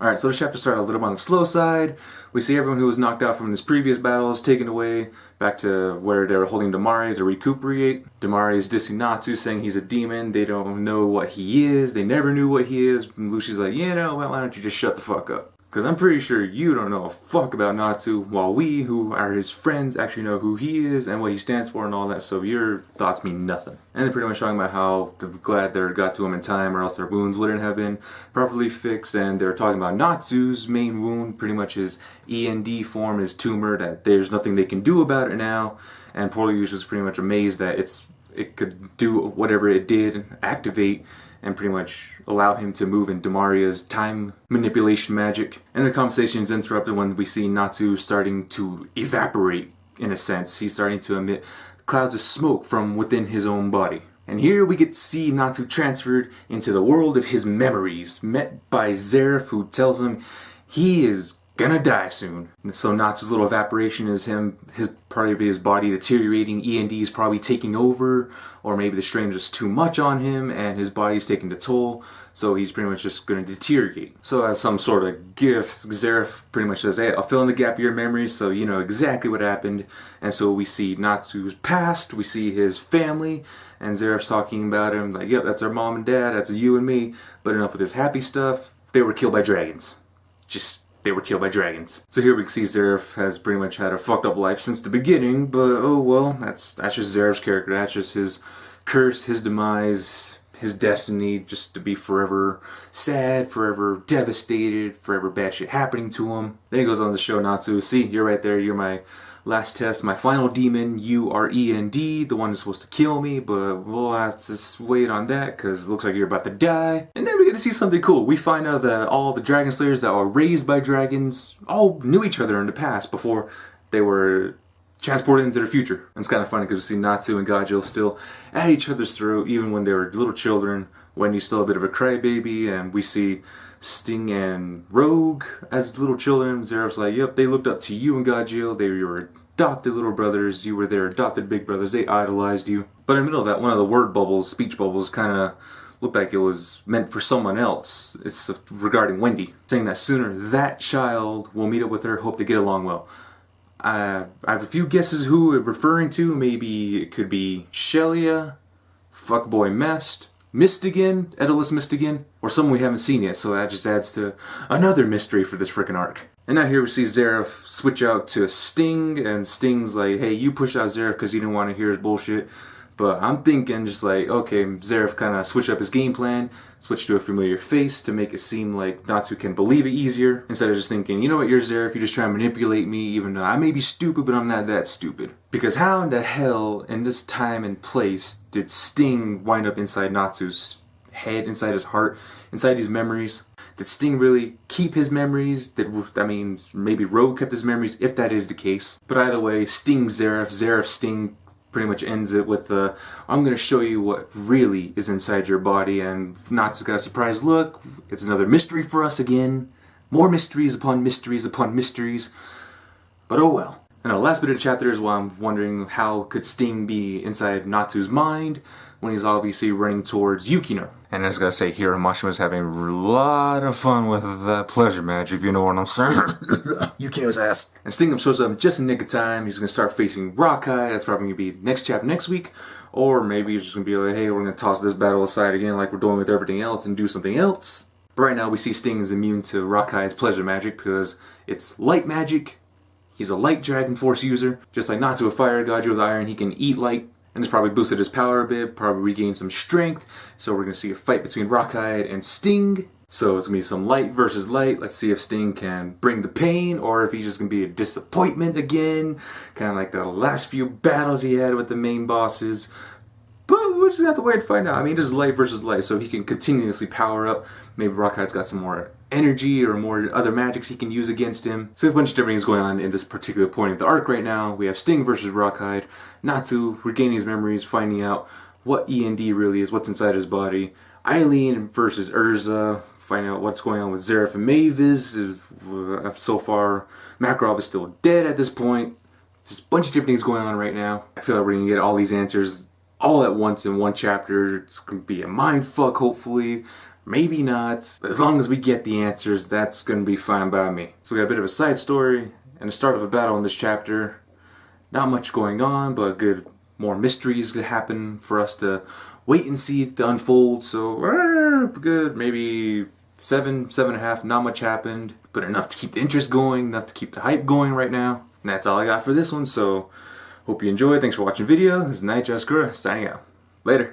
Alright, so this chapter started a little bit on the slow side. We see everyone who was knocked out from this previous battles taken away back to where they were holding Damari to recuperate. Damari is dissing Natsu, saying he's a demon. They don't know what he is. They never knew what he is. And Lucci's like, why don't you just shut the fuck up? Because I'm pretty sure you don't know a fuck about Natsu, while we, who are his friends, actually know who he is and what he stands for and all that, so your thoughts mean nothing. And they're pretty much talking about how they're glad they got to him in time, or else their wounds wouldn't have been properly fixed, and they're talking about Natsu's main wound, pretty much his E.N.D form, his tumor, that there's nothing they can do about it now, and Portalius is pretty much amazed that it could do whatever it did, activate, and pretty much allow him to move in Damaria's time manipulation magic. And the conversation is interrupted when we see Natsu starting to evaporate, in a sense. He's starting to emit clouds of smoke from within his own body. And here we get to see Natsu transferred into the world of his memories, met by Zeref, who tells him he is gonna die soon. So Natsu's little evaporation is probably his body deteriorating. E.N.D is probably taking over, or maybe the strain is just too much on him and his body's taking the toll, so he's pretty much just gonna deteriorate. So as some sort of gift, Zeref pretty much says, hey, I'll fill in the gap of your memories so you know exactly what happened. And so we see Natsu's past, we see his family, and Zeref's talking about him like, yep, that's our mom and dad, that's you and me, but enough with this happy stuff. They were killed by dragons. They were killed by dragons. So here we can see Zeref has pretty much had a fucked up life since the beginning, but oh well, that's just Zeref's character. That's just his curse, his demise, his destiny, just to be forever sad, forever devastated, forever bad shit happening to him. Then he goes on to show Natsu, see, you're right there, you're my last test, my final demon, you are E.N.D, the one who's supposed to kill me, but we'll have to just wait on that because it looks like you're about to die. And then we get to see something cool. We find out that all the dragon slayers that were raised by dragons all knew each other in the past before they were transported into their future. And it's kind of funny because we see Natsu and Gajil still at each other's throat even when they were little children. Wendy's still a bit of a crybaby, and we see Sting and Rogue as little children. Zeref's like, yep, they looked up to you and Gajil. They were your adopted little brothers. You were their adopted big brothers. They idolized you. But in the middle of that, one of the word bubbles, speech bubbles, kind of looked like it was meant for someone else. It's regarding Wendy, saying that sooner that child will meet up with her, hope they get along well. I have a few guesses who it's referring to. Maybe it could be Shelia, Fuckboy Mistigan, Edalus Mistigan, or someone we haven't seen yet, so that just adds to another mystery for this frickin' arc. And now here we see Zeref switch out to Sting, and Sting's like, hey, you pushed out Zeref because you didn't want to hear his bullshit. But I'm thinking just like, okay, Zeref kind of switched up his game plan, switched to a familiar face to make it seem like Natsu can believe it easier, instead of just thinking, you know what, you're Zeref, you're just trying to manipulate me, even though I may be stupid, but I'm not that stupid. Because how in the hell, in this time and place, did Sting wind up inside Natsu's head, inside his heart, inside his memories? Did Sting really keep his memories? That means maybe Rogue kept his memories, if that is the case. But either way, Sting Zeref, Zeref Sting, pretty much ends it with I'm going to show you what really is inside your body, and Natsu's got a surprise look. It's another mystery for us again. More mysteries upon mysteries upon mysteries. But oh well. And the last bit of the chapter is why I'm wondering how could Sting be inside Natsu's mind when he's obviously running towards Yukino. And I was going to say here, Mashima was having a lot of fun with that pleasure match, if you know what I'm saying. Yukino's ass. And Sting shows up just in nick of time. He's going to start facing Rockeye. That's probably going to be next chapter next week. Or maybe he's just going to be like, hey, we're going to toss this battle aside again like we're doing with everything else and do something else. But right now we see Sting is immune to Rockeye's pleasure magic because it's light magic. He's a light Dragon Force user. Just like Natsu with fire, Gaji with iron, he can eat light. And it's probably boosted his power a bit, probably regained some strength. So we're going to see a fight between Rockeye and Sting. So it's going to be some light versus light. Let's see if Sting can bring the pain, or if he's just going to be a disappointment again. Kind of like the last few battles he had with the main bosses. But we'll just have to wait and find out. I mean, this is light versus light, so he can continuously power up. Maybe Rockeye's got some more energy or more other magics he can use against him. So a bunch of different things going on in this particular point of the arc right now. We have Sting versus Rockeye, Natsu regaining his memories, finding out what E.N.D really is, what's inside his body, Eileen versus Urza, finding out what's going on with Zeref and Mavis. So far, Makarov is still dead at this point. Just a bunch of different things going on right now. I feel like we're going to get all these answers all at once in one chapter. It's going to be a mind fuck, hopefully. maybe not. But as long as we get the answers, that's gonna be fine by me. So we got a bit of a side story and the start of a battle in this chapter. Not much going on, but good, more mysteries could happen for us to wait and see to unfold. So good, maybe 7.5. Not much happened, but enough to keep the interest going, enough to keep the hype going right now. And that's all I got for this one. So hope you enjoyed. Thanks for watching the video. This is Natsu signing out. Later.